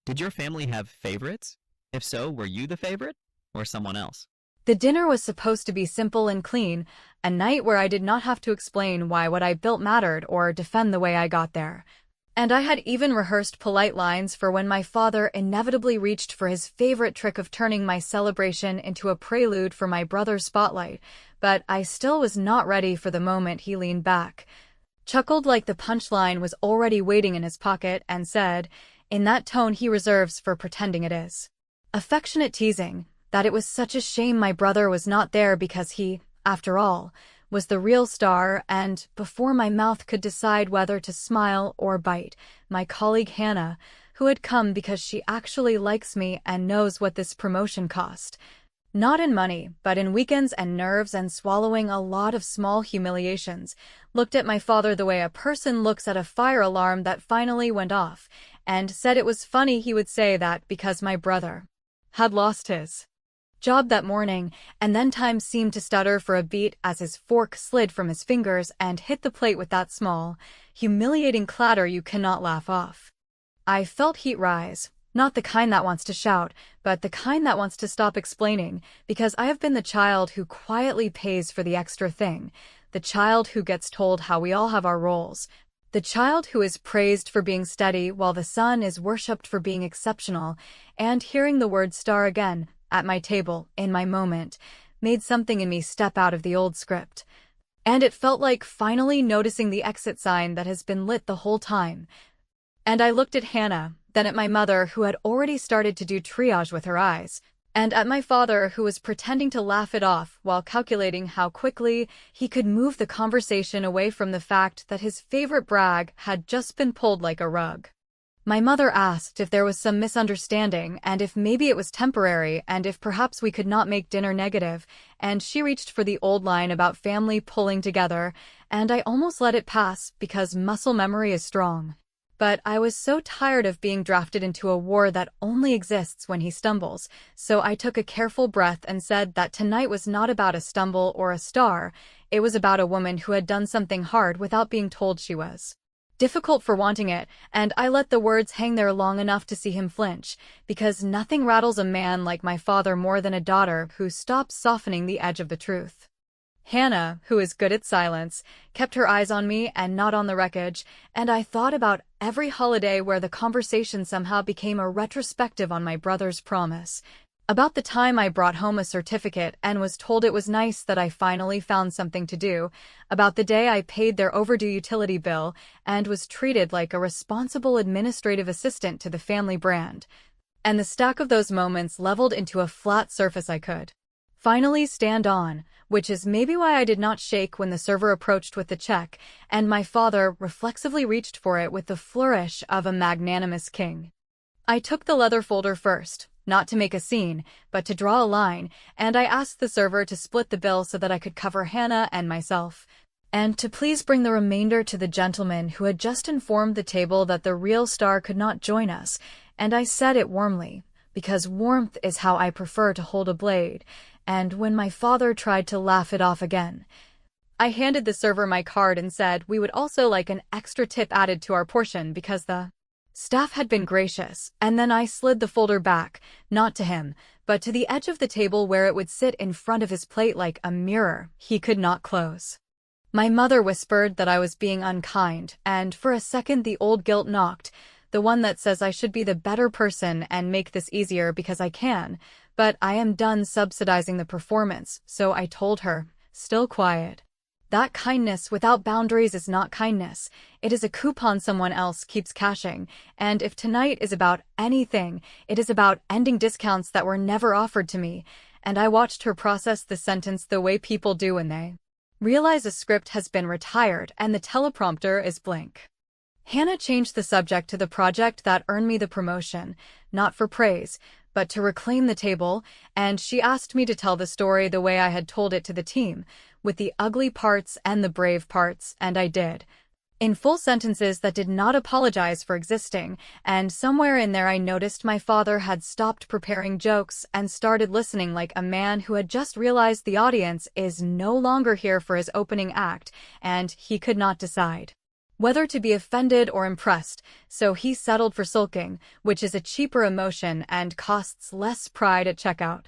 Did your family have favorites? If so, were you the favorite or someone else? The dinner was supposed to be simple and clean, a night where I did not have to explain why what I built mattered or defend the way I got there. And I had even rehearsed polite lines for when my father inevitably reached for his favorite trick of turning my celebration into a prelude for my brother's spotlight, but I still was not ready for the moment he leaned back, chuckled like the punchline was already waiting in his pocket, and said, in that tone he reserves for pretending it is affectionate teasing, that it was such a shame my brother was not there because he, after all, was the real star. And before my mouth could decide whether to smile or bite, my colleague Hannah, who had come because she actually likes me and knows what this promotion cost, not in money, but in weekends and nerves and swallowing a lot of small humiliations, looked at my father the way a person looks at a fire alarm that finally went off, and said it was funny he would say that because my brother had lost his job that morning. And then time seemed to stutter for a beat as his fork slid from his fingers and hit the plate with that small, humiliating clatter you cannot laugh off. I felt heat rise, not the kind that wants to shout, but the kind that wants to stop explaining, because I have been the child who quietly pays for the extra thing, the child who gets told how we all have our roles, the child who is praised for being steady while the sun is worshipped for being exceptional. And hearing the word star again, at my table, in my moment, made something in me step out of the old script. And it felt like finally noticing the exit sign that has been lit the whole time. And I looked at Hannah, then at my mother, who had already started to do triage with her eyes, and at my father, who was pretending to laugh it off while calculating how quickly he could move the conversation away from the fact that his favorite brag had just been pulled like a rug. My mother asked if there was some misunderstanding and if maybe it was temporary and if perhaps we could not make dinner negative, and she reached for the old line about family pulling together, and I almost let it pass because muscle memory is strong. But I was so tired of being drafted into a war that only exists when he stumbles, so I took a careful breath and said that tonight was not about a stumble or a star, it was about a woman who had done something hard without being told she was difficult for wanting it, and I let the words hang there long enough to see him flinch, because nothing rattles a man like my father more than a daughter who stops softening the edge of the truth. Hannah, who is good at silence, kept her eyes on me and not on the wreckage, and I thought about every holiday where the conversation somehow became a retrospective on my brother's promise, about the time I brought home a certificate and was told it was nice that I finally found something to do, about the day I paid their overdue utility bill and was treated like a responsible administrative assistant to the family brand, and the stack of those moments leveled into a flat surface I could finally stand on, which is maybe why I did not shake when the server approached with the check, and my father reflexively reached for it with the flourish of a magnanimous king. I took the leather folder first, not to make a scene, but to draw a line, and I asked the server to split the bill so that I could cover Hannah and myself, and to please bring the remainder to the gentleman who had just informed the table that the real star could not join us, and I said it warmly, because warmth is how I prefer to hold a blade, and when my father tried to laugh it off again, I handed the server my card and said we would also like an extra tip added to our portion because the staff had been gracious, and then I slid the folder back, not to him, but to the edge of the table where it would sit in front of his plate like a mirror he could not close. My mother whispered that I was being unkind, and for a second the old guilt knocked, the one that says I should be the better person and make this easier because I can, but I am done subsidizing the performance, so I told her, still quiet, that kindness without boundaries is not kindness, it is a coupon someone else keeps cashing, and if tonight is about anything, it is about ending discounts that were never offered to me, and I watched her process the sentence the way people do when they realize a script has been retired and the teleprompter is blank. Hannah changed the subject to the project that earned me the promotion, not for praise, but to reclaim the table, and she asked me to tell the story the way I had told it to the team, with the ugly parts and the brave parts, and I did, in full sentences that did not apologize for existing, and somewhere in there I noticed my father had stopped preparing jokes and started listening like a man who had just realized the audience is no longer here for his opening act, and he could not decide whether to be offended or impressed, so he settled for sulking, which is a cheaper emotion and costs less pride at checkout.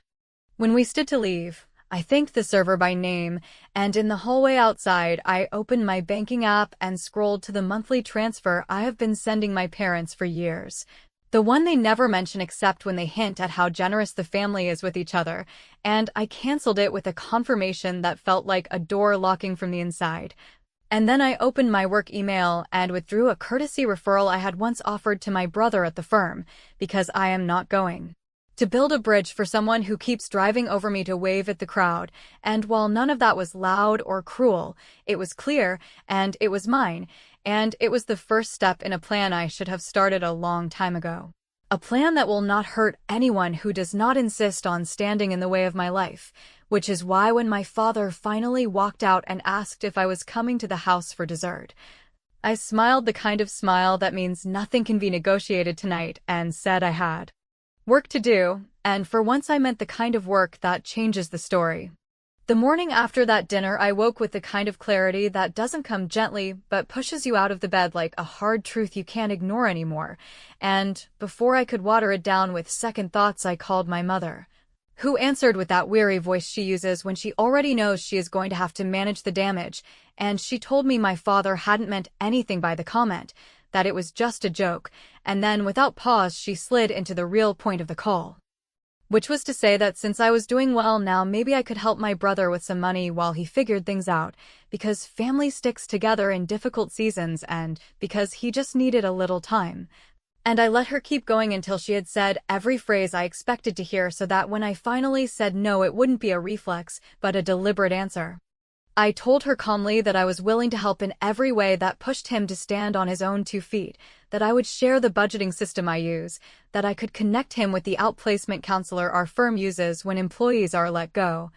When we stood to leave, I thanked the server by name, and in the hallway outside, I opened my banking app and scrolled to the monthly transfer I have been sending my parents for years. The one they never mention except when they hint at how generous the family is with each other, and I canceled it with a confirmation that felt like a door locking from the inside. And then I opened my work email and withdrew a courtesy referral I had once offered to my brother at the firm, because I am not going to build a bridge for someone who keeps driving over me to wave at the crowd. And while none of that was loud or cruel, it was clear, and it was mine, and it was the first step in a plan I should have started a long time ago. A plan that will not hurt anyone who does not insist on standing in the way of my life, which is why when my father finally walked out and asked if I was coming to the house for dessert, I smiled the kind of smile that means nothing can be negotiated tonight and said I had work to do, and for once I meant the kind of work that changes the story. The morning after that dinner, I woke with the kind of clarity that doesn't come gently but pushes you out of the bed like a hard truth you can't ignore anymore. And before I could water it down with second thoughts, I called my mother, who answered with that weary voice she uses when she already knows she is going to have to manage the damage, and she told me my father hadn't meant anything by the comment, that it was just a joke, and then without pause she slid into the real point of the call, which was to say that since I was doing well now, maybe I could help my brother with some money while he figured things out, because family sticks together in difficult seasons and because he just needed a little time. And I let her keep going until she had said every phrase I expected to hear, so that when I finally said no, it wouldn't be a reflex, but a deliberate answer. I told her calmly that I was willing to help in every way that pushed him to stand on his own 2 feet, that I would share the budgeting system I use, that I could connect him with the outplacement counselor our firm uses when employees are let go,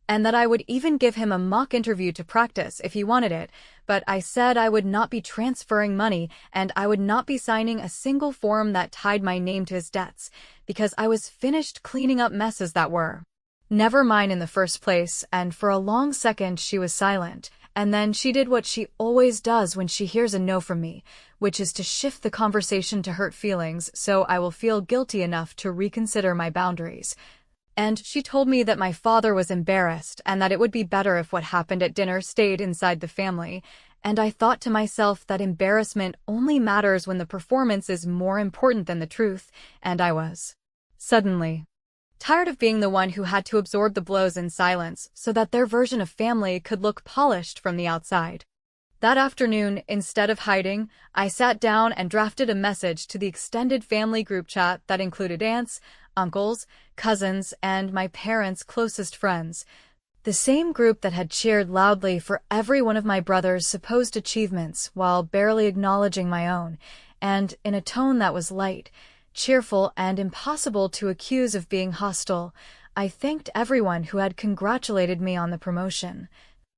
and that I would even give him a mock interview to practice if he wanted it, but I said I would not be transferring money and I would not be signing a single form that tied my name to his debts, because I was finished cleaning up messes that were never mine in the first place. And for a long second she was silent, and then she did what she always does when she hears a no from me, which is to shift the conversation to hurt feelings so I will feel guilty enough to reconsider my boundaries. And she told me that my father was embarrassed and that it would be better if what happened at dinner stayed inside the family, and I thought to myself that embarrassment only matters when the performance is more important than the truth, and I was suddenly tired of being the one who had to absorb the blows in silence so that their version of family could look polished from the outside. That afternoon, instead of hiding, I sat down and drafted a message to the extended family group chat that included aunts, uncles, cousins, and my parents' closest friends, the same group that had cheered loudly for every one of my brother's supposed achievements while barely acknowledging my own, and in a tone that was light, cheerful, and impossible to accuse of being hostile, I thanked everyone who had congratulated me on the promotion.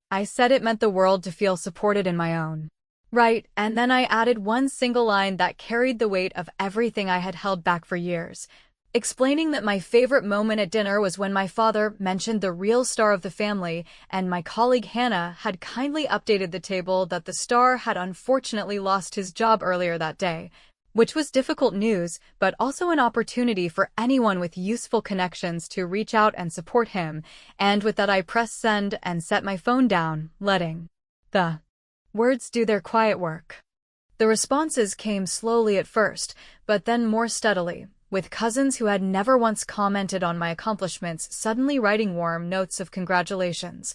I said it meant the world to feel supported in my own right, and then I added one single line that carried the weight of everything I had held back for years, explaining that my favorite moment at dinner was when my father mentioned the real star of the family, and my colleague Hannah had kindly updated the table that the star had unfortunately lost his job earlier that day, which was difficult news, but also an opportunity for anyone with useful connections to reach out and support him. And with that I pressed send and set my phone down, letting the words do their quiet work. The responses came slowly at first, but then more steadily, with cousins who had never once commented on my accomplishments suddenly writing warm notes of congratulations,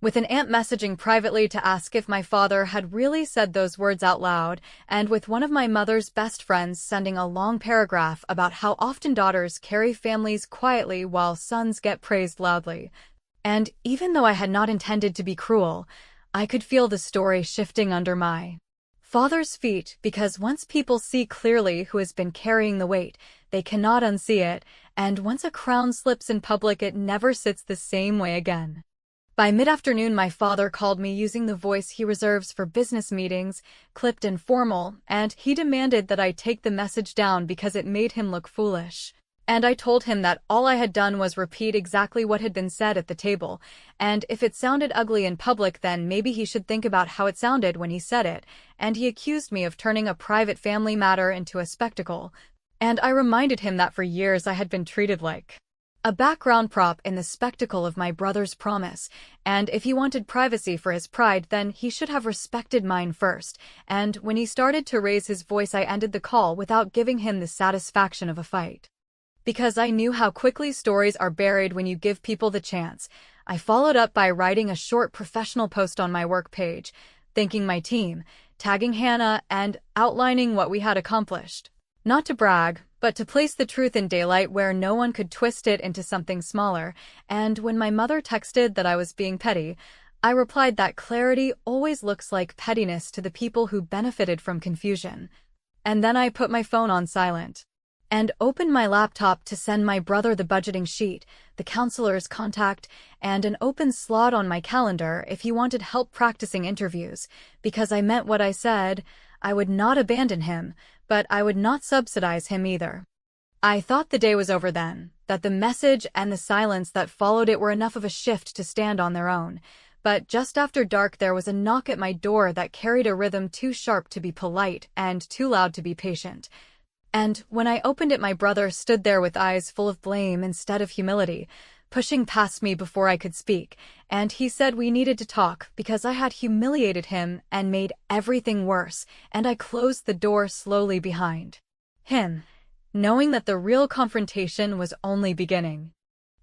with an aunt messaging privately to ask if my father had really said those words out loud, and with one of my mother's best friends sending a long paragraph about how often daughters carry families quietly while sons get praised loudly. And even though I had not intended to be cruel, I could feel the story shifting under my father's feet, because once people see clearly who has been carrying the weight, they cannot unsee it, and once a crown slips in public, it never sits the same way again. By mid-afternoon, my father called me using the voice he reserves for business meetings, clipped and formal, and he demanded that I take the message down because it made him look foolish. And I told him that all I had done was repeat exactly what had been said at the table, and if it sounded ugly in public, then maybe he should think about how it sounded when he said it, and he accused me of turning a private family matter into a spectacle, and I reminded him that for years I had been treated like a background prop in the spectacle of my brother's promise, and if he wanted privacy for his pride, then he should have respected mine first, and when he started to raise his voice, I ended the call without giving him the satisfaction of a fight. Because I knew how quickly stories are buried when you give people the chance, I followed up by writing a short professional post on my work page, thanking my team, tagging Hannah, and outlining what we had accomplished. Not to brag, but to place the truth in daylight where no one could twist it into something smaller, and when my mother texted that I was being petty, I replied that clarity always looks like pettiness to the people who benefited from confusion. And then I put my phone on silent and opened my laptop to send my brother the budgeting sheet, the counselor's contact, and an open slot on my calendar if he wanted help practicing interviews, because I meant what I said. I would not abandon him, but I would not subsidize him either. I thought the day was over then, that the message and the silence that followed it were enough of a shift to stand on their own. But just after dark there was a knock at my door that carried a rhythm too sharp to be polite and too loud to be patient. And when I opened it, my brother stood there with eyes full of blame instead of humility, pushing past me before I could speak, and he said we needed to talk because I had humiliated him and made everything worse, and I closed the door slowly behind him, knowing that the real confrontation was only beginning.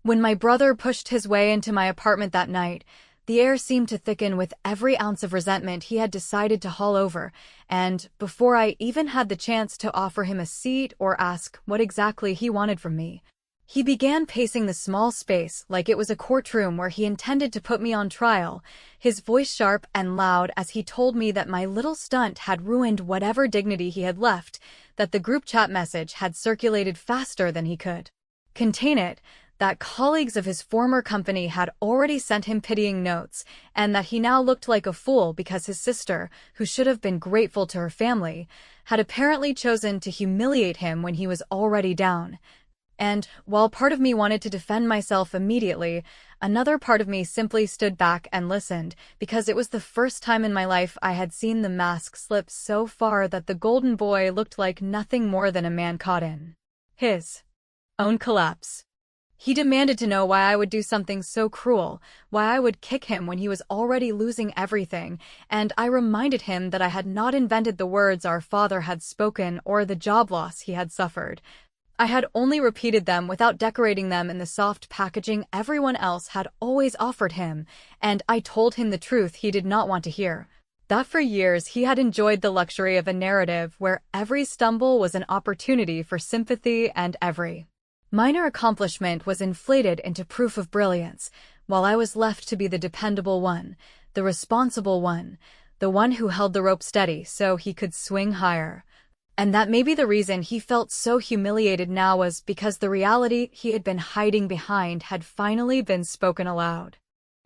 When my brother pushed his way into my apartment that night, the air seemed to thicken with every ounce of resentment he had decided to haul over, and before I even had the chance to offer him a seat or ask what exactly he wanted from me, he began pacing the small space like it was a courtroom where he intended to put me on trial, his voice sharp and loud as he told me that my little stunt had ruined whatever dignity he had left, that the group chat message had circulated faster than he could contain it, that colleagues of his former company had already sent him pitying notes, and that he now looked like a fool because his sister, who should have been grateful to her family, had apparently chosen to humiliate him when he was already down. And while part of me wanted to defend myself immediately, another part of me simply stood back and listened, because it was the first time in my life I had seen the mask slip so far that the golden boy looked like nothing more than a man caught in his own collapse. He demanded to know why I would do something so cruel, why I would kick him when he was already losing everything, and I reminded him that I had not invented the words our father had spoken or the job loss he had suffered. I had only repeated them without decorating them in the soft packaging everyone else had always offered him, and I told him the truth he did not want to hear. That for years he had enjoyed the luxury of a narrative where every stumble was an opportunity for sympathy and every minor accomplishment was inflated into proof of brilliance, while I was left to be the dependable one, the responsible one, the one who held the rope steady so he could swing higher. And that maybe the reason he felt so humiliated now was because the reality he had been hiding behind had finally been spoken aloud.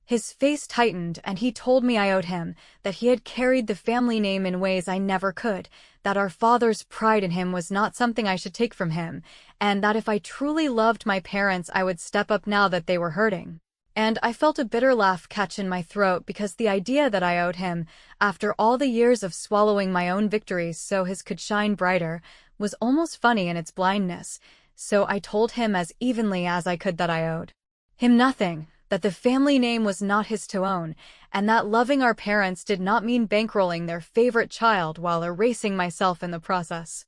His face tightened, and he told me I owed him, that he had carried the family name in ways I never could, that our father's pride in him was not something I should take from him, and that if I truly loved my parents I would step up now that they were hurting. And I felt a bitter laugh catch in my throat because the idea that I owed him, after all the years of swallowing my own victories so his could shine brighter, was almost funny in its blindness, so I told him as evenly as I could that I owed him nothing, that the family name was not his to own, and that loving our parents did not mean bankrolling their favorite child while erasing myself in the process.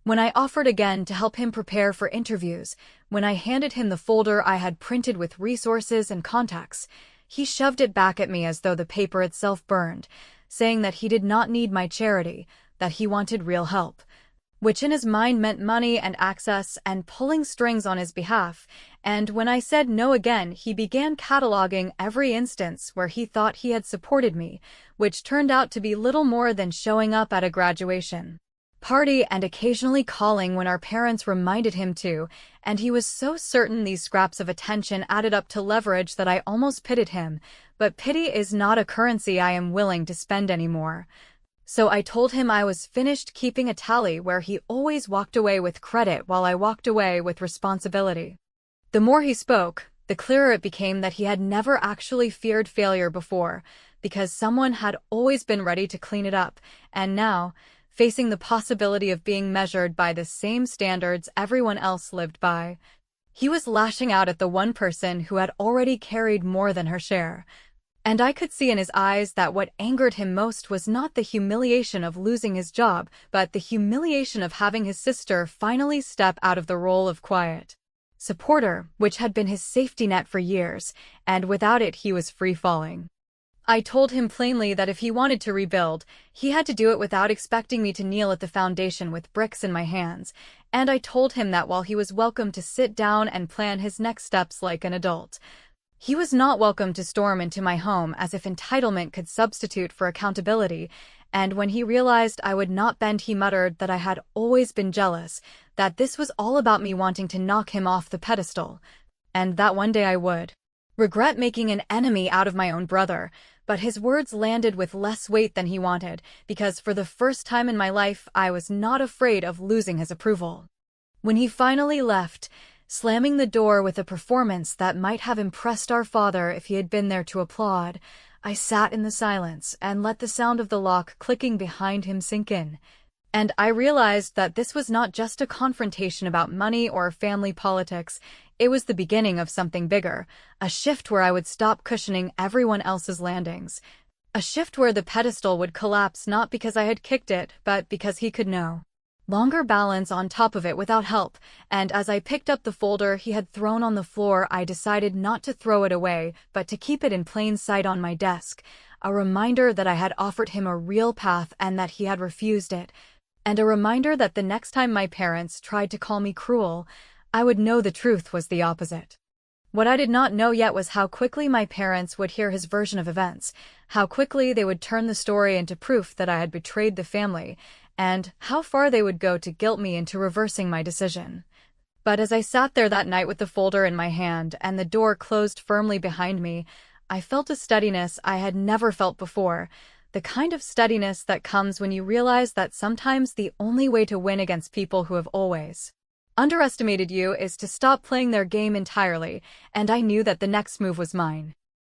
When I offered again to help him prepare for interviews, when I handed him the folder I had printed with resources and contacts, he shoved it back at me as though the paper itself burned, saying that he did not need my charity, that he wanted real help, which in his mind meant money and access and pulling strings on his behalf, and when I said no again, he began cataloging every instance where he thought he had supported me, which turned out to be little more than showing up at a graduation party and occasionally calling when our parents reminded him to, and he was so certain these scraps of attention added up to leverage that I almost pitied him, but pity is not a currency I am willing to spend anymore. So I told him I was finished keeping a tally where he always walked away with credit while I walked away with responsibility. The more he spoke, the clearer it became that he had never actually feared failure before, because someone had always been ready to clean it up, and now, facing the possibility of being measured by the same standards everyone else lived by, he was lashing out at the one person who had already carried more than her share. And I could see in his eyes that what angered him most was not the humiliation of losing his job, but the humiliation of having his sister finally step out of the role of quiet supporter, which had been his safety net for years, and without it he was free-falling. I told him plainly that if he wanted to rebuild, he had to do it without expecting me to kneel at the foundation with bricks in my hands, and I told him that while he was welcome to sit down and plan his next steps like an adult, he was not welcome to storm into my home as if entitlement could substitute for accountability, and when he realized I would not bend, he muttered that I had always been jealous, that this was all about me wanting to knock him off the pedestal, and that one day I would regret making an enemy out of my own brother. But his words landed with less weight than he wanted, because for the first time in my life I was not afraid of losing his approval. When he finally left, slamming the door with a performance that might have impressed our father if he had been there to applaud, I sat in the silence and let the sound of the lock clicking behind him sink in. And I realized that this was not just a confrontation about money or family politics. It was the beginning of something bigger, a shift where I would stop cushioning everyone else's landings. A shift where the pedestal would collapse not because I had kicked it, but because he could no longer balance on top of it without help, and as I picked up the folder he had thrown on the floor, I decided not to throw it away, but to keep it in plain sight on my desk, a reminder that I had offered him a real path and that he had refused it, and a reminder that the next time my parents tried to call me cruel, I would know the truth was the opposite. What I did not know yet was how quickly my parents would hear his version of events, how quickly they would turn the story into proof that I had betrayed the family, and how far they would go to guilt me into reversing my decision. But as I sat there that night with the folder in my hand and the door closed firmly behind me, I felt a steadiness I had never felt before, the kind of steadiness that comes when you realize that sometimes the only way to win against people who have always underestimated you is to stop playing their game entirely, and I knew that the next move was mine.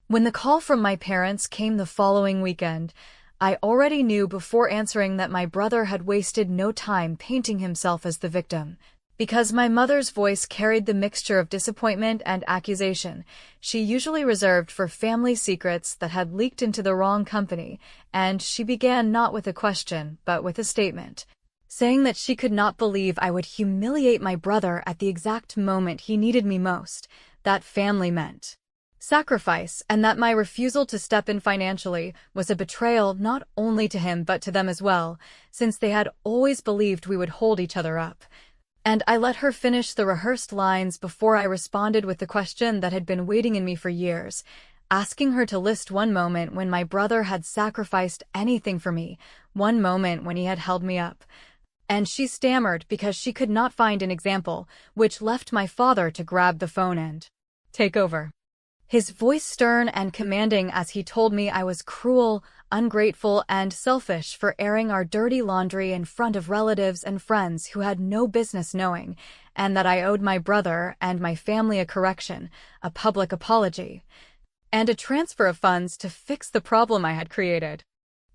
When the call from my parents came the following weekend, I already knew before answering that my brother had wasted no time painting himself as the victim. Because my mother's voice carried the mixture of disappointment and accusation she usually reserved for family secrets that had leaked into the wrong company, and she began not with a question, but with a statement, saying that she could not believe I would humiliate my brother at the exact moment he needed me most, that family meant sacrifice, and that my refusal to step in financially was a betrayal not only to him but to them as well, since they had always believed we would hold each other up. And I let her finish the rehearsed lines before I responded with the question that had been waiting in me for years, asking her to list one moment when my brother had sacrificed anything for me, one moment when he had held me up. And she stammered because she could not find an example, which left my father to grab the phone and take over. His voice stern and commanding as he told me I was cruel, ungrateful, and selfish for airing our dirty laundry in front of relatives and friends who had no business knowing, and that I owed my brother and my family a correction, a public apology, and a transfer of funds to fix the problem I had created.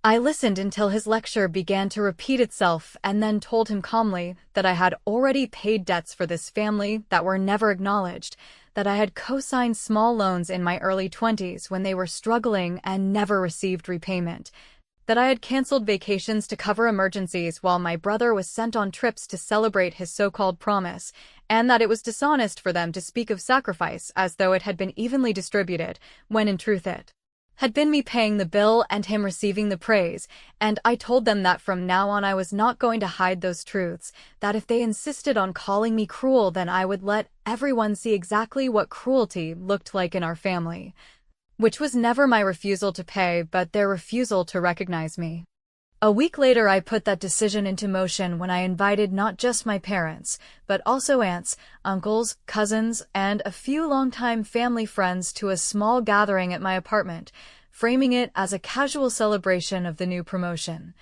I listened until his lecture began to repeat itself and then told him calmly that I had already paid debts for this family that were never acknowledged, that I had co-signed small loans in my early 20s when they were struggling and never received repayment, that I had canceled vacations to cover emergencies while my brother was sent on trips to celebrate his so-called promise, and that it was dishonest for them to speak of sacrifice as though it had been evenly distributed, when in truth it had been me paying the bill and him receiving the praise, and I told them that from now on I was not going to hide those truths, that if they insisted on calling me cruel then I would let everyone see exactly what cruelty looked like in our family. Which was never my refusal to pay, but their refusal to recognize me. A week later I put that decision into motion when I invited not just my parents, but also aunts, uncles, cousins, and a few longtime family friends to a small gathering at my apartment, framing it as a casual celebration of the new promotion.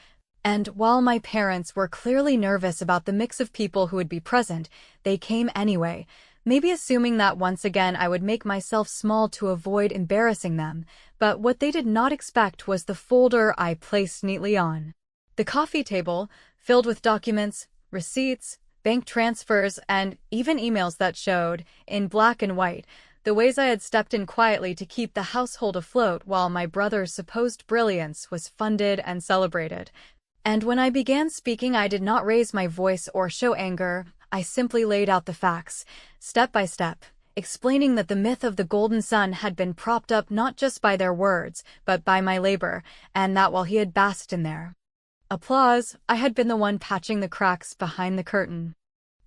And while my parents were clearly nervous about the mix of people who would be present, they came anyway, maybe assuming that once again I would make myself small to avoid embarrassing them, but what they did not expect was the folder I placed neatly on the coffee table, filled with documents, receipts, bank transfers, and even emails that showed, in black and white, the ways I had stepped in quietly to keep the household afloat while my brother's supposed brilliance was funded and celebrated. And when I began speaking, I did not raise my voice or show anger. I simply laid out the facts, step by step, explaining that the myth of the golden sun had been propped up not just by their words, but by my labor, and that while he had basked in their applause, I had been the one patching the cracks behind the curtain.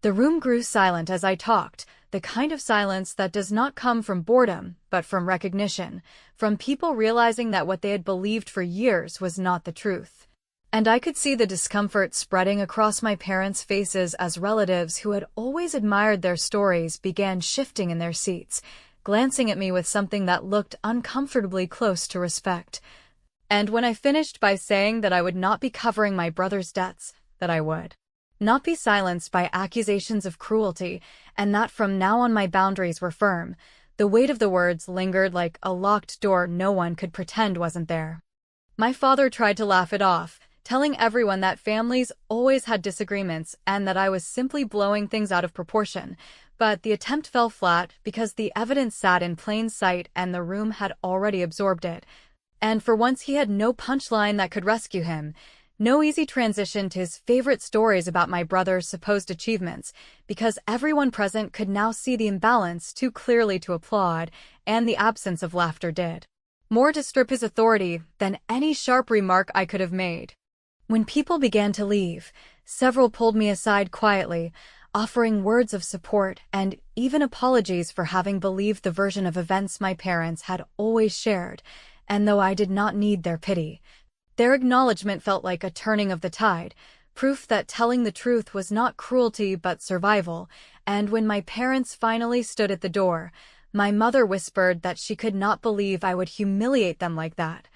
The room grew silent as I talked, the kind of silence that does not come from boredom, but from recognition, from people realizing that what they had believed for years was not the truth. And I could see the discomfort spreading across my parents' faces as relatives who had always admired their stories began shifting in their seats, glancing at me with something that looked uncomfortably close to respect. And when I finished by saying that I would not be covering my brother's debts, that I would not be silenced by accusations of cruelty, and that from now on my boundaries were firm, the weight of the words lingered like a locked door no one could pretend wasn't there. My father tried to laugh it off, telling everyone that families always had disagreements and that I was simply blowing things out of proportion, but the attempt fell flat because the evidence sat in plain sight and the room had already absorbed it. And for once he had no punchline that could rescue him, no easy transition to his favorite stories about my brother's supposed achievements, because everyone present could now see the imbalance too clearly to applaud, and the absence of laughter did more to strip his authority than any sharp remark I could have made. When people began to leave, several pulled me aside quietly, offering words of support and even apologies for having believed the version of events my parents had always shared, and though I did not need their pity, their acknowledgement felt like a turning of the tide, proof that telling the truth was not cruelty but survival. And when my parents finally stood at the door, my mother whispered that she could not believe I would humiliate them like that.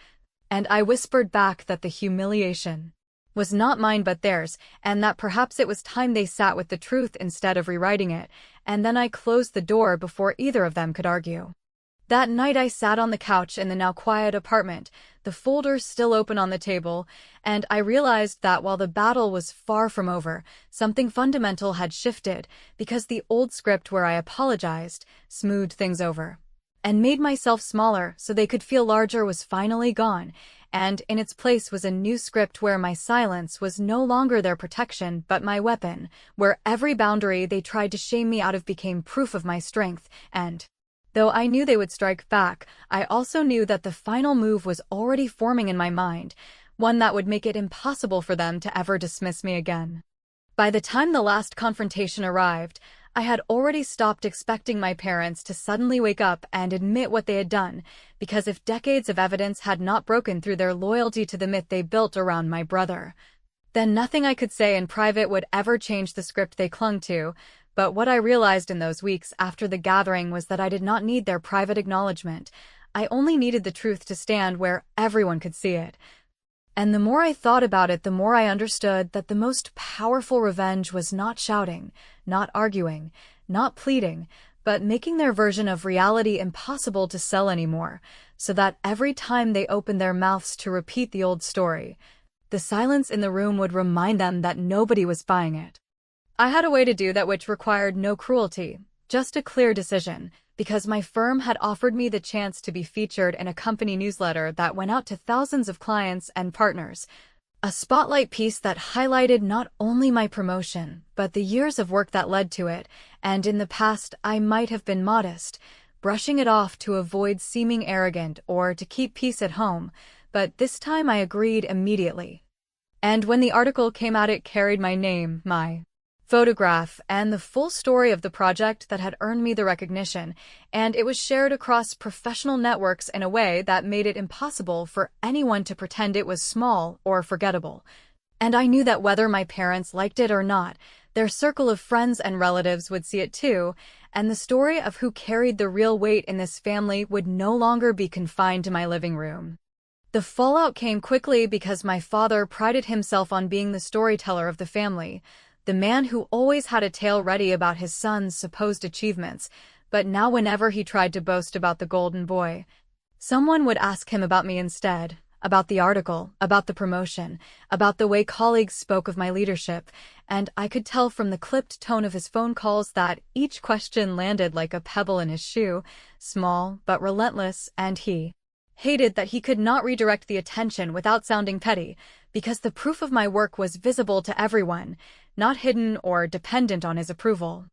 And I whispered back that the humiliation was not mine but theirs, and that perhaps it was time they sat with the truth instead of rewriting it, and then I closed the door before either of them could argue. That night I sat on the couch in the now quiet apartment, the folder still open on the table, and I realized that while the battle was far from over, something fundamental had shifted, because the old script where I apologized, smoothed things over, and made myself smaller so they could feel larger was finally gone, and in its place was a new script where my silence was no longer their protection but my weapon, where every boundary they tried to shame me out of became proof of my strength, and though I knew they would strike back, I also knew that the final move was already forming in my mind, one that would make it impossible for them to ever dismiss me again. By the time the last confrontation arrived, I had already stopped expecting my parents to suddenly wake up and admit what they had done, because if decades of evidence had not broken through their loyalty to the myth they built around my brother, then nothing I could say in private would ever change the script they clung to. But what I realized in those weeks after the gathering was that I did not need their private acknowledgement. I only needed the truth to stand where everyone could see it. And the more I thought about it, the more I understood that the most powerful revenge was not shouting, not arguing, not pleading, but making their version of reality impossible to sell anymore, so that every time they opened their mouths to repeat the old story, the silence in the room would remind them that nobody was buying it. I had a way to do that which required no cruelty, just a clear decision, because my firm had offered me the chance to be featured in a company newsletter that went out to thousands of clients and partners, a spotlight piece that highlighted not only my promotion, but the years of work that led to it, and in the past I might have been modest, brushing it off to avoid seeming arrogant or to keep peace at home, but this time I agreed immediately. And when the article came out, it carried my name, my photograph, and the full story of the project that had earned me the recognition, and it was shared across professional networks in a way that made it impossible for anyone to pretend it was small or forgettable. And I knew that whether my parents liked it or not, their circle of friends and relatives would see it too, and the story of who carried the real weight in this family would no longer be confined to my living room. The fallout came quickly because my father prided himself on being the storyteller of the family, the man who always had a tale ready about his son's supposed achievements, but now whenever he tried to boast about the golden boy, someone would ask him about me instead, about the article, about the promotion, about the way colleagues spoke of my leadership, and I could tell from the clipped tone of his phone calls that each question landed like a pebble in his shoe, small but relentless, and he hated that he could not redirect the attention without sounding petty, because the proof of my work was visible to everyone, not hidden or dependent on his approval.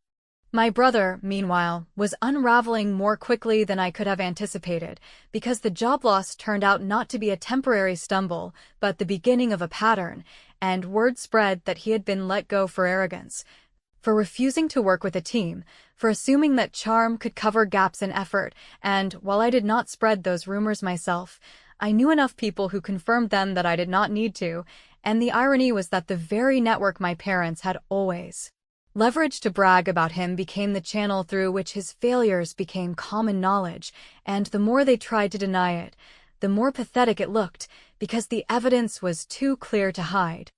My brother, meanwhile, was unraveling more quickly than I could have anticipated, because the job loss turned out not to be a temporary stumble, but the beginning of a pattern, and word spread that he had been let go for arrogance, for refusing to work with a team, for assuming that charm could cover gaps in effort, and while I did not spread those rumors myself, I knew enough people who confirmed them that I did not need to, and the irony was that the very network my parents had always leveraged to brag about him became the channel through which his failures became common knowledge, and the more they tried to deny it, the more pathetic it looked, because the evidence was too clear to hide.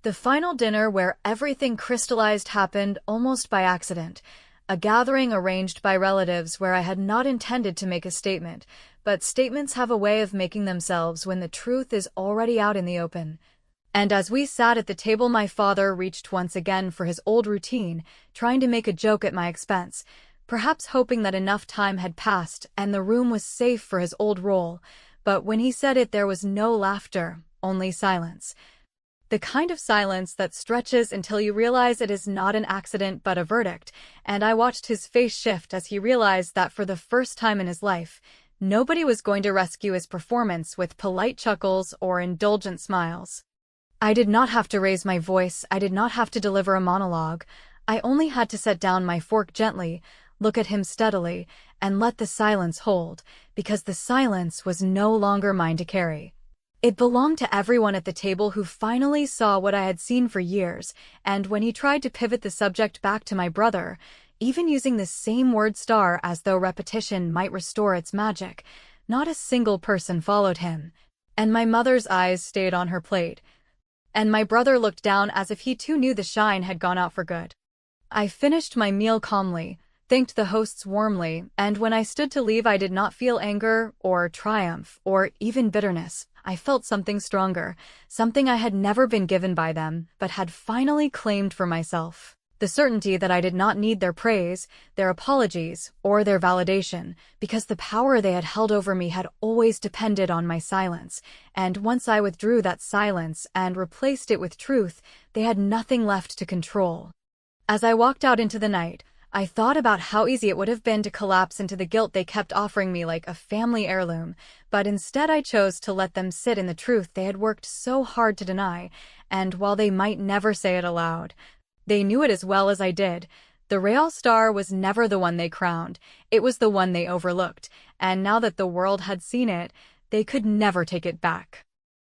The final dinner where everything crystallized happened almost by accident, a gathering arranged by relatives where I had not intended to make a statement, but statements have a way of making themselves when the truth is already out in the open. And as we sat at the table, my father reached once again for his old routine, trying to make a joke at my expense, perhaps hoping that enough time had passed and the room was safe for his old role. But when he said it, there was no laughter, only silence. The kind of silence that stretches until you realize it is not an accident but a verdict, and I watched his face shift as he realized that for the first time in his life, nobody was going to rescue his performance with polite chuckles or indulgent smiles. I did not have to raise my voice, I did not have to deliver a monologue. I only had to set down my fork gently, look at him steadily, and let the silence hold, because the silence was no longer mine to carry. It belonged to everyone at the table who finally saw what I had seen for years, and when he tried to pivot the subject back to my brother, even using the same word star as though repetition might restore its magic, not a single person followed him. And my mother's eyes stayed on her plate, and my brother looked down as if he too knew the shine had gone out for good. I finished my meal calmly, thanked the hosts warmly, and when I stood to leave I did not feel anger or triumph or even bitterness. I felt something stronger, something I had never been given by them, but had finally claimed for myself. The certainty that I did not need their praise, their apologies, or their validation, because the power they had held over me had always depended on my silence, and once I withdrew that silence and replaced it with truth, they had nothing left to control. As I walked out into the night, I thought about how easy it would have been to collapse into the guilt they kept offering me like a family heirloom, but instead I chose to let them sit in the truth they had worked so hard to deny, and while they might never say it aloud, they knew it as well as I did. The Real Star was never the one they crowned, it was the one they overlooked, and now that the world had seen it, they could never take it back.